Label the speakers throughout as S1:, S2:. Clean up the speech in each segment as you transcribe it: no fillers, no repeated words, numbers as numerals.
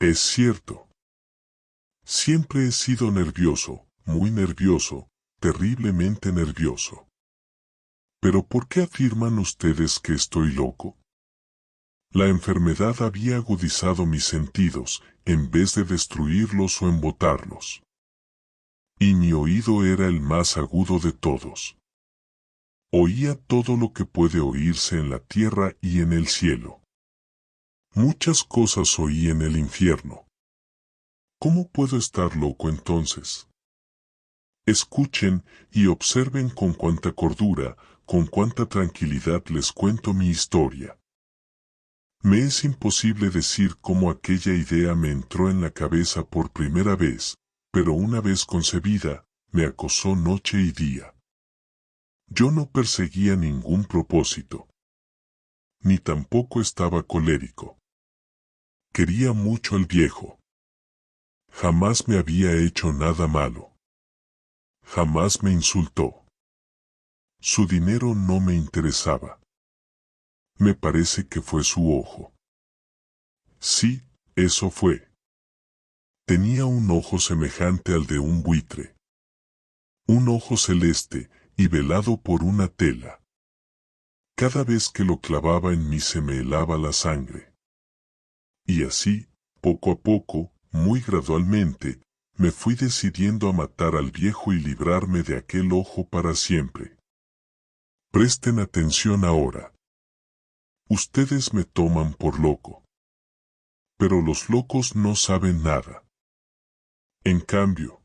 S1: Es cierto. Siempre he sido nervioso, muy nervioso, terriblemente nervioso. ¿Pero por qué afirman ustedes que estoy loco? La enfermedad había agudizado mis sentidos, en vez de destruirlos o embotarlos. Y mi oído era el más agudo de todos. Oía todo lo que puede oírse en la tierra y en el cielo. Muchas cosas oí en el infierno. ¿Cómo puedo estar loco entonces? Escuchen y observen con cuánta cordura, con cuánta tranquilidad les cuento mi historia. Me es imposible decir cómo aquella idea me entró en la cabeza por primera vez, pero una vez concebida, me acosó noche y día. Yo no perseguía ningún propósito. Ni tampoco estaba colérico. Quería mucho al viejo. Jamás me había hecho nada malo. Jamás me insultó. Su dinero no me interesaba. Me parece que fue su ojo. Sí, eso fue. Tenía un ojo semejante al de un buitre. Un ojo celeste, y velado por una tela. Cada vez que lo clavaba en mí se me helaba la sangre. Y así, poco a poco, muy gradualmente, me fui decidiendo a matar al viejo y librarme de aquel ojo para siempre. Presten atención ahora. Ustedes me toman por loco. Pero los locos no saben nada. En cambio,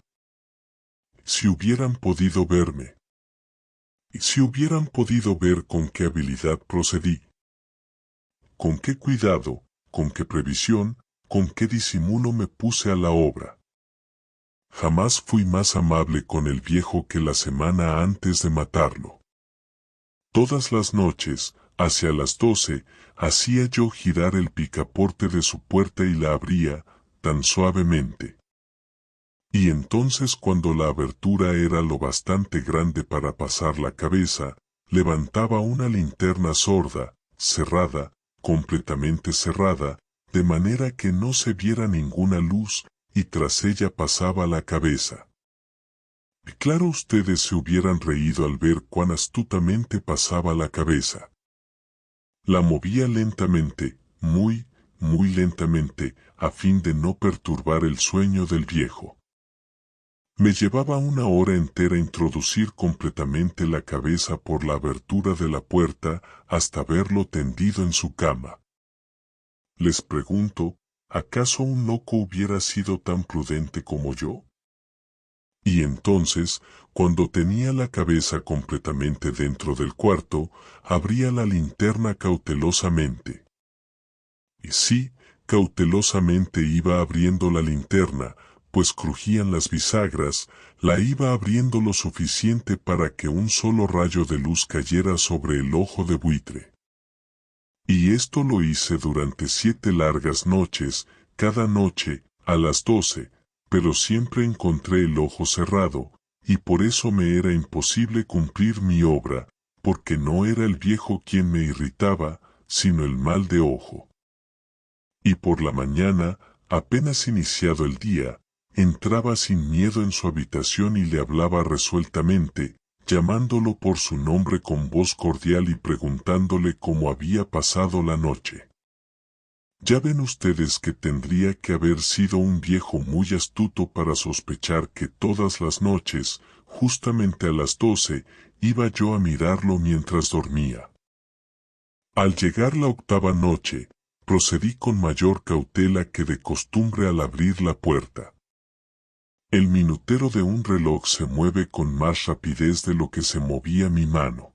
S1: si hubieran podido verme, y si hubieran podido ver con qué habilidad procedí, con qué cuidado, con qué previsión, con qué disimulo me puse a la obra. Jamás fui más amable con el viejo que la semana antes de matarlo. Todas las noches, hacia las 12, hacía yo girar el picaporte de su puerta y la abría, tan suavemente. Y entonces cuando la abertura era lo bastante grande para pasar la cabeza, levantaba una linterna sorda, cerrada, completamente cerrada, de manera que no se viera ninguna luz, y tras ella pasaba la cabeza. Y claro, ustedes se hubieran reído al ver cuán astutamente pasaba la cabeza. La movía lentamente, muy, muy lentamente, a fin de no perturbar el sueño del viejo. Me llevaba una hora entera introducir completamente la cabeza por la abertura de la puerta hasta verlo tendido en su cama. Les pregunto, ¿acaso un loco hubiera sido tan prudente como yo? Y entonces, cuando tenía la cabeza completamente dentro del cuarto, abría la linterna cautelosamente. Y sí, cautelosamente iba abriendo la linterna, pues crujían las bisagras, la iba abriendo lo suficiente para que un solo rayo de luz cayera sobre el ojo de buitre. Y esto lo hice durante 7 largas noches, cada noche, a las 12, pero siempre encontré el ojo cerrado, y por eso me era imposible cumplir mi obra, porque no era el viejo quien me irritaba, sino el mal de ojo. Y por la mañana, apenas iniciado el día, entraba sin miedo en su habitación y le hablaba resueltamente, llamándolo por su nombre con voz cordial y preguntándole cómo había pasado la noche. Ya ven ustedes que tendría que haber sido un viejo muy astuto para sospechar que todas las noches, justamente a las 12, iba yo a mirarlo mientras dormía. Al llegar la 8ª noche, procedí con mayor cautela que de costumbre al abrir la puerta. El minutero de un reloj se mueve con más rapidez de lo que se movía mi mano.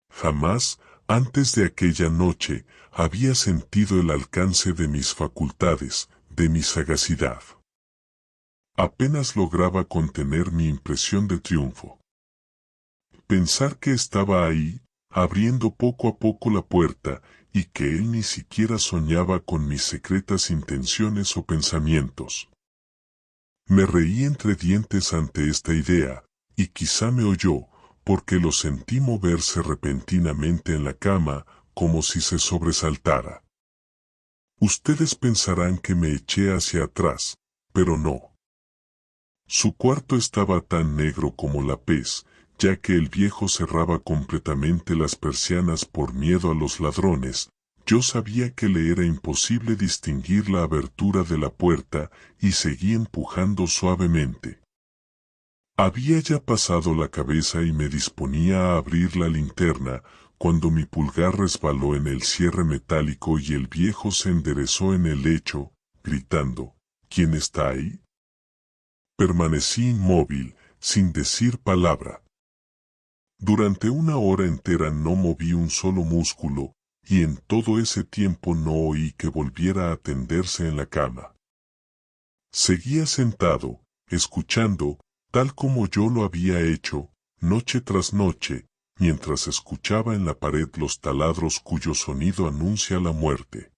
S1: Jamás, antes de aquella noche, había sentido el alcance de mis facultades, de mi sagacidad. Apenas lograba contener mi impresión de triunfo. Pensar que estaba ahí, abriendo poco a poco la puerta, y que él ni siquiera soñaba con mis secretas intenciones o pensamientos. Me reí entre dientes ante esta idea, y quizá me oyó, porque lo sentí moverse repentinamente en la cama, como si se sobresaltara. Ustedes pensarán que me eché hacia atrás, pero no. Su cuarto estaba tan negro como la pez, ya que el viejo cerraba completamente las persianas por miedo a los ladrones. Yo sabía que le era imposible distinguir la abertura de la puerta y seguí empujando suavemente. Había ya pasado la cabeza y me disponía a abrir la linterna, cuando mi pulgar resbaló en el cierre metálico y el viejo se enderezó en el lecho, gritando, ¿quién está ahí? Permanecí inmóvil, sin decir palabra. Durante una hora entera no moví un solo músculo, y en todo ese tiempo no oí que volviera a tenderse en la cama. Seguía sentado, escuchando, tal como yo lo había hecho, noche tras noche, mientras escuchaba en la pared los taladros cuyo sonido anuncia la muerte.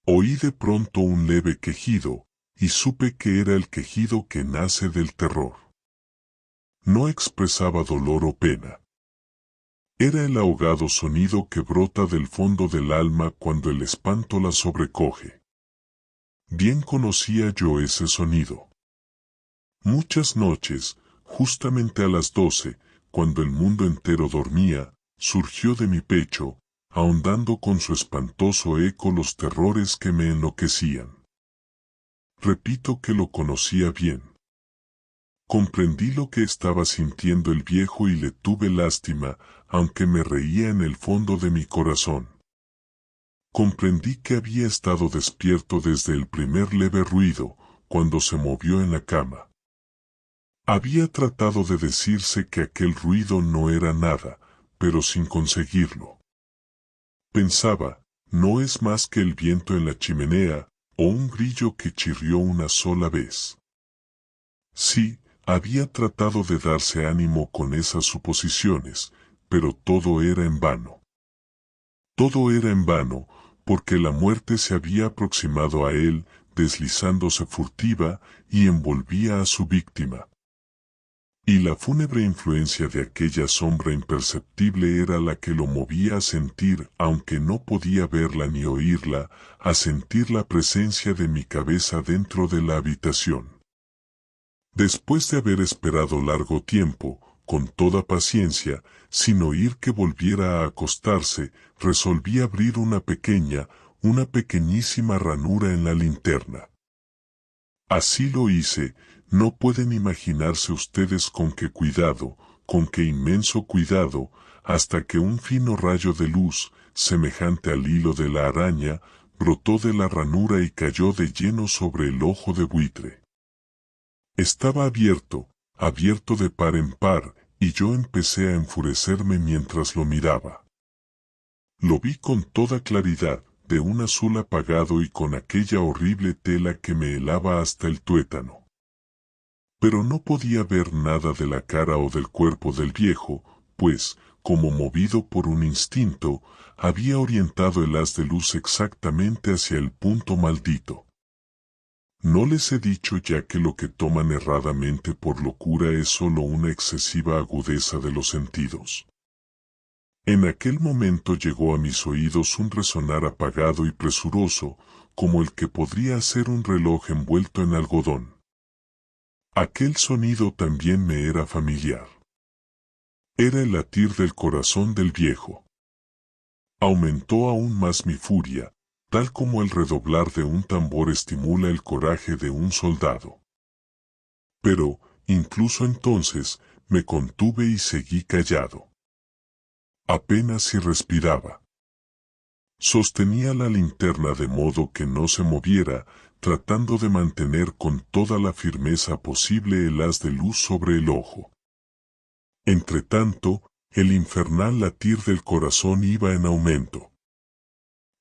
S1: Oí de pronto un leve quejido, y supe que era el quejido que nace del terror. No expresaba dolor o pena. Era el ahogado sonido que brota del fondo del alma cuando el espanto la sobrecoge. Bien conocía yo ese sonido. Muchas noches, justamente a las 12, cuando el mundo entero dormía, surgió de mi pecho, ahondando con su espantoso eco los terrores que me enloquecían. Repito que lo conocía bien. Comprendí lo que estaba sintiendo el viejo y le tuve lástima, aunque me reía en el fondo de mi corazón. Comprendí que había estado despierto desde el primer leve ruido, cuando se movió en la cama. Había tratado de decirse que aquel ruido no era nada, pero sin conseguirlo. Pensaba, no es más que el viento en la chimenea, o un grillo que chirrió una sola vez. Sí, había tratado de darse ánimo con esas suposiciones, pero todo era en vano. Todo era en vano, porque la muerte se había aproximado a él, deslizándose furtiva, y envolvía a su víctima. Y la fúnebre influencia de aquella sombra imperceptible era la que lo movía a sentir, aunque no podía verla ni oírla, a sentir la presencia de mi cabeza dentro de la habitación. Después de haber esperado largo tiempo, con toda paciencia, sin oír que volviera a acostarse, resolví abrir una pequeñísima ranura en la linterna. Así lo hice. No pueden imaginarse ustedes con qué cuidado, con qué inmenso cuidado, hasta que un fino rayo de luz, semejante al hilo de la araña, brotó de la ranura y cayó de lleno sobre el ojo de buitre. Estaba abierto de par en par, y yo empecé a enfurecerme mientras lo miraba. Lo vi con toda claridad, de un azul apagado y con aquella horrible tela que me helaba hasta el tuétano. Pero no podía ver nada de la cara o del cuerpo del viejo, pues, como movido por un instinto, había orientado el haz de luz exactamente hacia el punto maldito. ¿No les he dicho ya que lo que toman erradamente por locura es sólo una excesiva agudeza de los sentidos? En aquel momento llegó a mis oídos un resonar apagado y presuroso, como el que podría ser un reloj envuelto en algodón. Aquel sonido también me era familiar. Era el latir del corazón del viejo. Aumentó aún más mi furia, tal como el redoblar de un tambor estimula el coraje de un soldado. Pero, incluso entonces, me contuve y seguí callado. Apenas si respiraba. Sostenía la linterna de modo que no se moviera, tratando de mantener con toda la firmeza posible el haz de luz sobre el ojo. Entretanto, el infernal latir del corazón iba en aumento.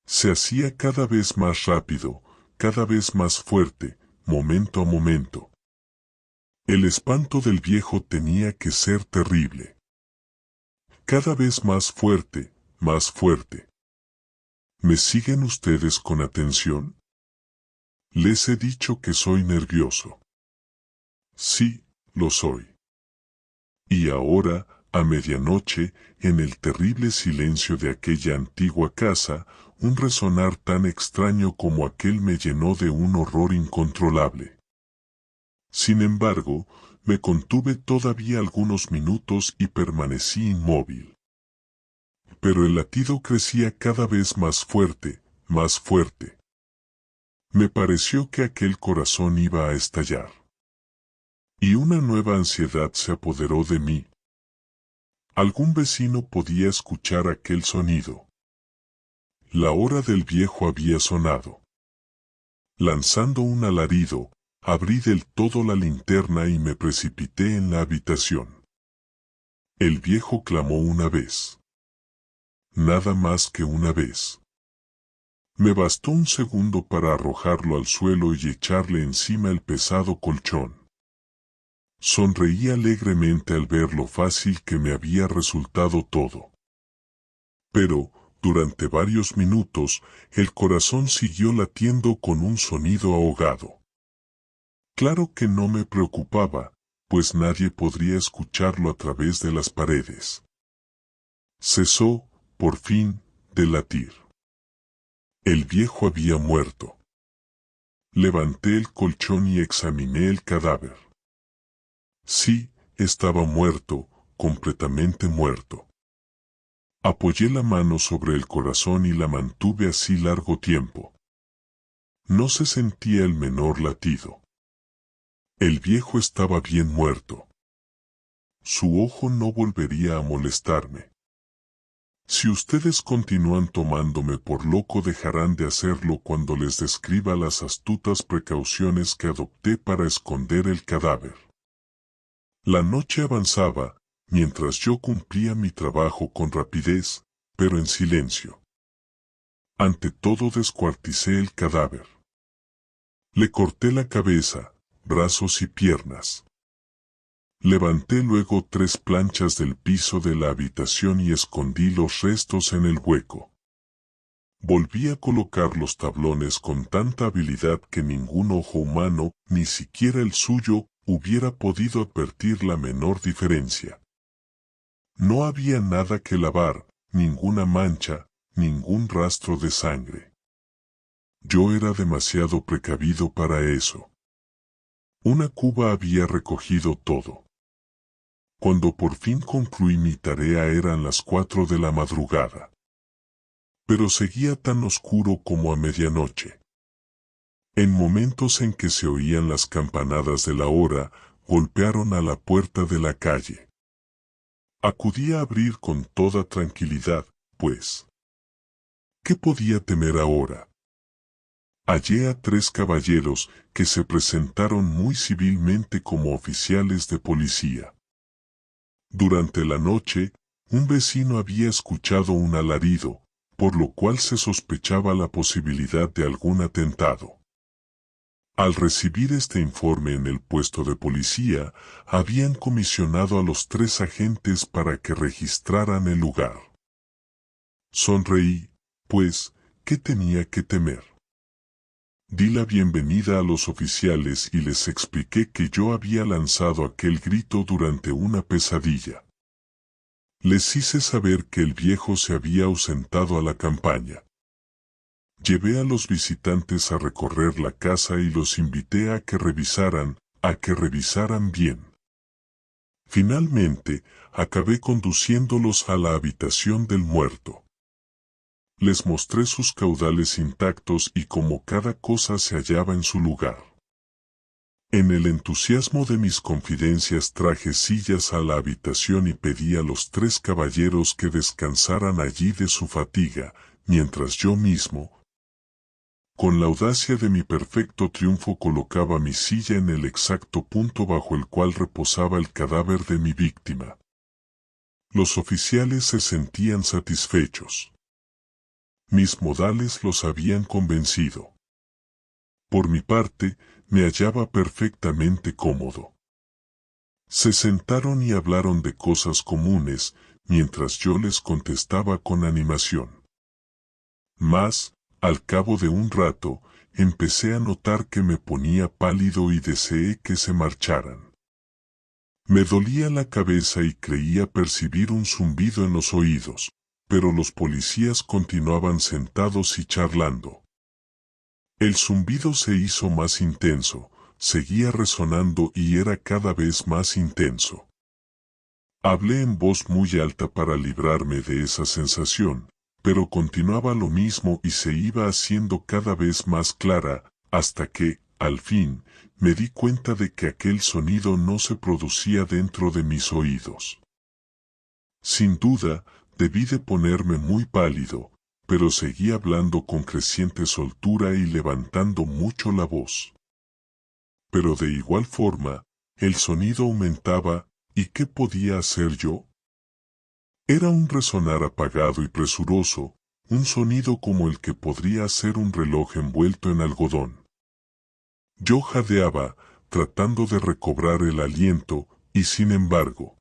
S1: Se hacía cada vez más rápido, cada vez más fuerte, momento a momento. El espanto del viejo tenía que ser terrible. Cada vez más fuerte, más fuerte. ¿Me siguen ustedes con atención? Les he dicho que soy nervioso. Sí, lo soy. Y ahora, a medianoche, en el terrible silencio de aquella antigua casa, un resonar tan extraño como aquel me llenó de un horror incontrolable. Sin embargo, me contuve todavía algunos minutos y permanecí inmóvil. Pero el latido crecía cada vez más fuerte, más fuerte. Me pareció que aquel corazón iba a estallar. Y una nueva ansiedad se apoderó de mí. Algún vecino podía escuchar aquel sonido. La hora del viejo había sonado. Lanzando un alarido, abrí del todo la linterna y me precipité en la habitación. El viejo clamó una vez. Nada más que una vez. Me bastó un segundo para arrojarlo al suelo y echarle encima el pesado colchón. Sonreí alegremente al ver lo fácil que me había resultado todo. Pero, durante varios minutos, el corazón siguió latiendo con un sonido ahogado. Claro que no me preocupaba, pues nadie podría escucharlo a través de las paredes. Cesó, por fin, de latir. El viejo había muerto. Levanté el colchón y examiné el cadáver. Sí, estaba muerto, completamente muerto. Apoyé la mano sobre el corazón y la mantuve así largo tiempo. No se sentía el menor latido. El viejo estaba bien muerto. Su ojo no volvería a molestarme. Si ustedes continúan tomándome por loco, dejarán de hacerlo cuando les describa las astutas precauciones que adopté para esconder el cadáver. La noche avanzaba, mientras yo cumplía mi trabajo con rapidez, pero en silencio. Ante todo descuarticé el cadáver. Le corté la cabeza, brazos y piernas. Levanté luego 3 planchas del piso de la habitación y escondí los restos en el hueco. Volví a colocar los tablones con tanta habilidad que ningún ojo humano, ni siquiera el suyo, hubiera podido advertir la menor diferencia. No había nada que lavar, ninguna mancha, ningún rastro de sangre. Yo era demasiado precavido para eso. Una cuba había recogido todo. Cuando por fin concluí mi tarea eran las 4 de la madrugada. Pero seguía tan oscuro como a medianoche. En momentos en que se oían las campanadas de la hora, golpearon a la puerta de la calle. Acudí a abrir con toda tranquilidad, pues. ¿Qué podía temer ahora? Hallé a 3 caballeros que se presentaron muy civilmente como oficiales de policía. Durante la noche, un vecino había escuchado un alarido, por lo cual se sospechaba la posibilidad de algún atentado. Al recibir este informe en el puesto de policía, habían comisionado a los 3 agentes para que registraran el lugar. Sonreí, pues, ¿qué tenía que temer? Di la bienvenida a los oficiales y les expliqué que yo había lanzado aquel grito durante una pesadilla. Les hice saber que el viejo se había ausentado a la campaña. Llevé a los visitantes a recorrer la casa y los invité a que revisaran bien. Finalmente, acabé conduciéndolos a la habitación del muerto. Les mostré sus caudales intactos y cómo cada cosa se hallaba en su lugar. En el entusiasmo de mis confidencias traje sillas a la habitación y pedí a los 3 caballeros que descansaran allí de su fatiga, mientras yo mismo, con la audacia de mi perfecto triunfo, colocaba mi silla en el exacto punto bajo el cual reposaba el cadáver de mi víctima. Los oficiales se sentían satisfechos. Mis modales los habían convencido. Por mi parte, me hallaba perfectamente cómodo. Se sentaron y hablaron de cosas comunes, mientras yo les contestaba con animación. Mas, al cabo de un rato, empecé a notar que me ponía pálido y deseé que se marcharan. Me dolía la cabeza y creía percibir un zumbido en los oídos, pero los policías continuaban sentados y charlando. El zumbido se hizo más intenso, seguía resonando y era cada vez más intenso. Hablé en voz muy alta para librarme de esa sensación, pero continuaba lo mismo y se iba haciendo cada vez más clara, hasta que, al fin, me di cuenta de que aquel sonido no se producía dentro de mis oídos. Sin duda, debí de ponerme muy pálido, pero seguí hablando con creciente soltura y levantando mucho la voz. Pero de igual forma, el sonido aumentaba, ¿y qué podía hacer yo? Era un resonar apagado y presuroso, un sonido como el que podría hacer un reloj envuelto en algodón. Yo jadeaba, tratando de recobrar el aliento, y sin embargo,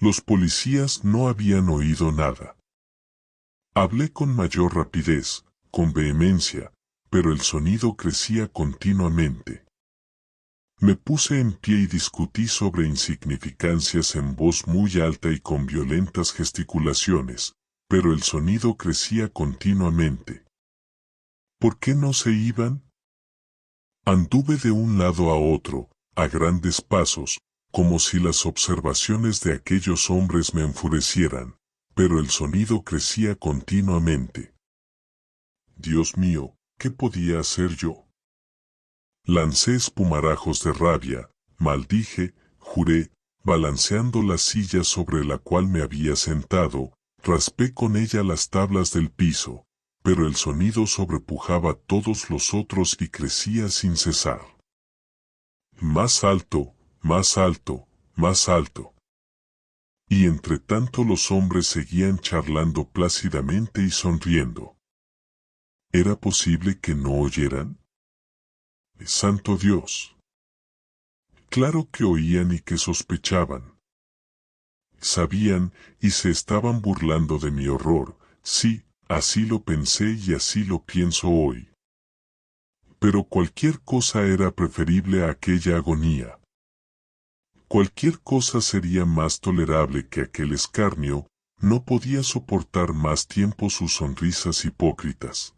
S1: los policías no habían oído nada. Hablé con mayor rapidez, con vehemencia, pero el sonido crecía continuamente. Me puse en pie y discutí sobre insignificancias en voz muy alta y con violentas gesticulaciones, pero el sonido crecía continuamente. ¿Por qué no se iban? Anduve de un lado a otro, a grandes pasos, como si las observaciones de aquellos hombres me enfurecieran, pero el sonido crecía continuamente. Dios mío, ¿qué podía hacer yo? Lancé espumarajos de rabia, maldije, juré, balanceando la silla sobre la cual me había sentado, raspé con ella las tablas del piso, pero el sonido sobrepujaba todos los otros y crecía sin cesar. Más alto, más alto, más alto. Y entre tanto los hombres seguían charlando plácidamente y sonriendo. ¿Era posible que no oyeran? ¡Santo Dios! Claro que oían y que sospechaban. Sabían y se estaban burlando de mi horror, sí, así lo pensé y así lo pienso hoy. Pero cualquier cosa era preferible a aquella agonía. Cualquier cosa sería más tolerable que aquel escarnio, no podía soportar más tiempo sus sonrisas hipócritas.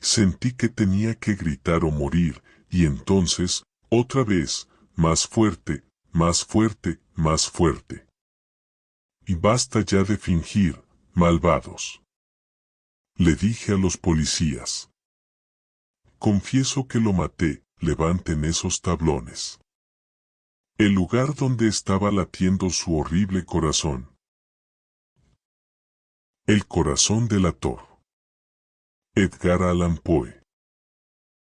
S1: Sentí que tenía que gritar o morir, y entonces, otra vez, más fuerte, más fuerte, más fuerte. Y basta ya de fingir, malvados. Le dije a los policías. Confieso que lo maté, levanten esos tablones. El lugar donde estaba latiendo su horrible corazón. El corazón del actor. Edgar Allan Poe.